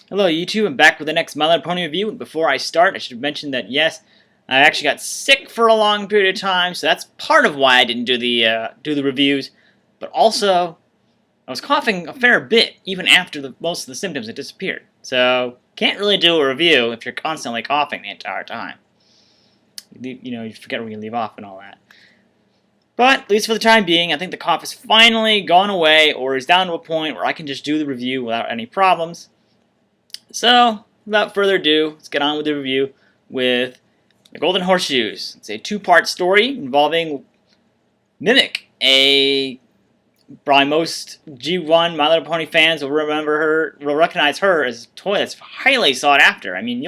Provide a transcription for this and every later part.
Hello YouTube, I'm back with the next My Little Pony review. Before I start, I should mention that yes, I actually got sick for a long period of time, so that's part of why I didn't do the reviews. But also, I was coughing a fair bit even after most of the symptoms had disappeared. So can't really do a review if you're constantly coughing the entire time. You forget where you leave off and all that. But at least for the time being, I think the cough has finally gone away, or is down to a point where I can just do the review without any problems. So, without further ado, let's get on with the review with The Golden Horseshoes. It's a two-part story involving Mimic, probably most G1 My Little Pony fans will recognize her as a toy that's highly sought after. I mean,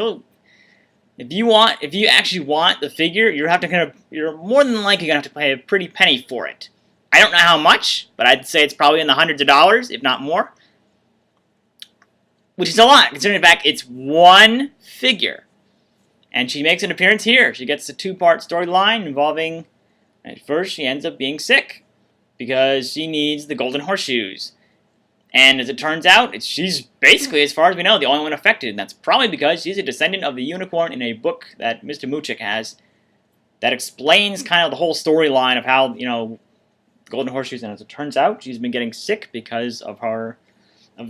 if you actually want the figure, you're more than likely gonna have to pay a pretty penny for it. I don't know how much, but I'd say it's probably in the hundreds of dollars, if not more. Which is a lot, considering the fact it's one figure. And she makes an appearance here. She gets a two-part storyline involving, at first she ends up being sick because she needs the golden horseshoes. And as it turns out, she's basically, as far as we know, the only one affected. And that's probably because she's a descendant of the unicorn in a book that Mr. Moochick has that explains kind of the whole storyline of how, the golden horseshoes. And as it turns out, she's been getting sick because of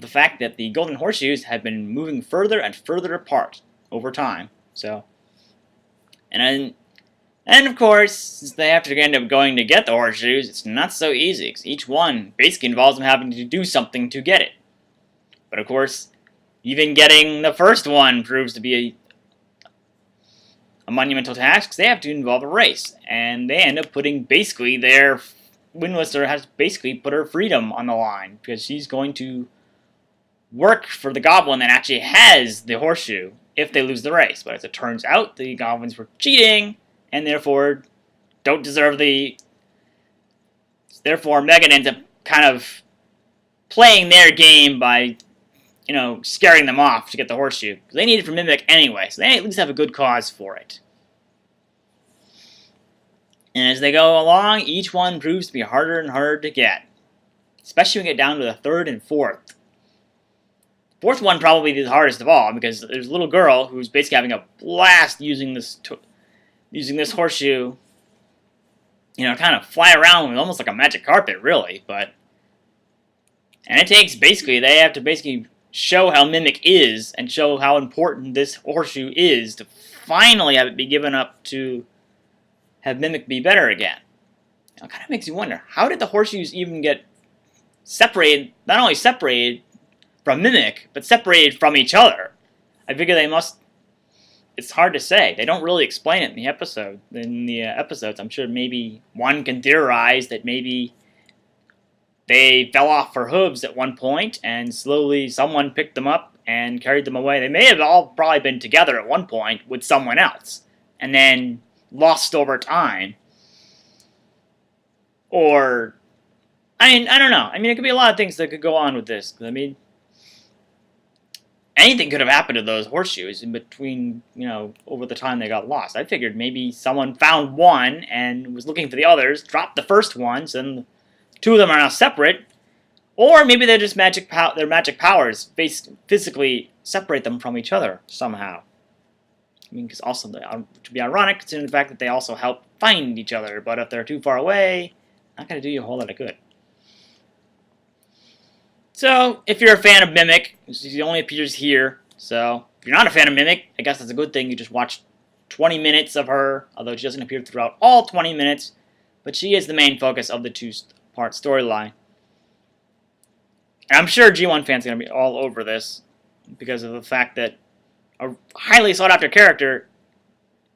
the fact that the golden horseshoes have been moving further and further apart over time. So, and of course, since they have to end up going to get the horseshoes, it's not so easy, because each one basically involves them having to do something to get it. But of course, even getting the first one proves to be a monumental task, because they have to involve a race, and they end up putting basically their Windwhister has basically put her freedom on the line, because she's going to work for the goblin that actually has the horseshoe if they lose the race. But as it turns out, the goblins were cheating and therefore don't deserve Therefore, Megan ends up kind of playing their game by, scaring them off to get the horseshoe. Because they need it from Mimic anyway, so they at least have a good cause for it. And as they go along, each one proves to be harder and harder to get. Especially when we get down to the third and fourth. Fourth one probably the hardest of all, because there's a little girl who's basically having a blast using this horseshoe, kind of fly around with almost like a magic carpet, really. And it takes they have to show how Mimic is and show how important this horseshoe is to finally have it be given up to have Mimic be better again. It kind of makes you wonder, how did the horseshoes even get separated? Not only separated from Mimic, but separated from each other. I figure they must. It's hard to say. They don't really explain it in the episodes. I'm sure maybe one can theorize that maybe they fell off her hooves at one point, and slowly someone picked them up and carried them away. They may have all probably been together at one point with someone else, and then lost over time. Or, I don't know. It could be a lot of things that could go on with this. Anything could have happened to those horseshoes in between, over the time they got lost. I figured maybe someone found one and was looking for the others, dropped the first ones, and two of them are now separate. Or maybe they're just their magic powers physically separate them from each other somehow. Because also, to be ironic, considering the fact that they also help find each other. But if they're too far away, not going to do you a whole lot of good. So, if you're a fan of Mimic, she only appears here. So, if you're not a fan of Mimic, I guess that's a good thing. You just watch 20 minutes of her, although she doesn't appear throughout all 20 minutes. But she is the main focus of the two-part storyline. And I'm sure G1 fans are going to be all over this because of the fact that a highly sought-after character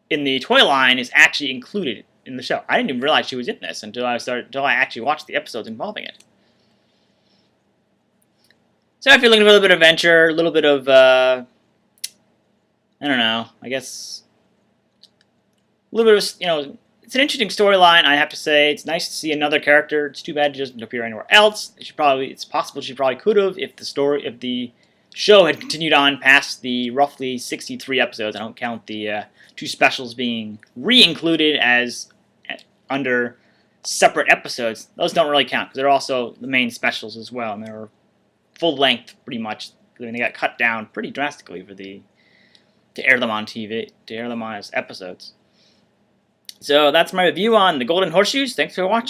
in the toy line is actually included in the show. I didn't even realize she was in this until I actually watched the episodes involving it. So if you're looking for a little bit of adventure, a little bit of, I don't know, I guess, a little bit of, it's an interesting storyline, I have to say. It's nice to see another character. It's too bad it doesn't appear anywhere else. It's possible she probably could have if the show had continued on past the roughly 63 episodes. I don't count the two specials being re-included as under separate episodes. Those don't really count, because they're also the main specials as well, and they're full length, pretty much, I mean, they got cut down pretty drastically for to air them on TV, to air them on as episodes. So that's my review on the Golden Horseshoes. Thanks for watching.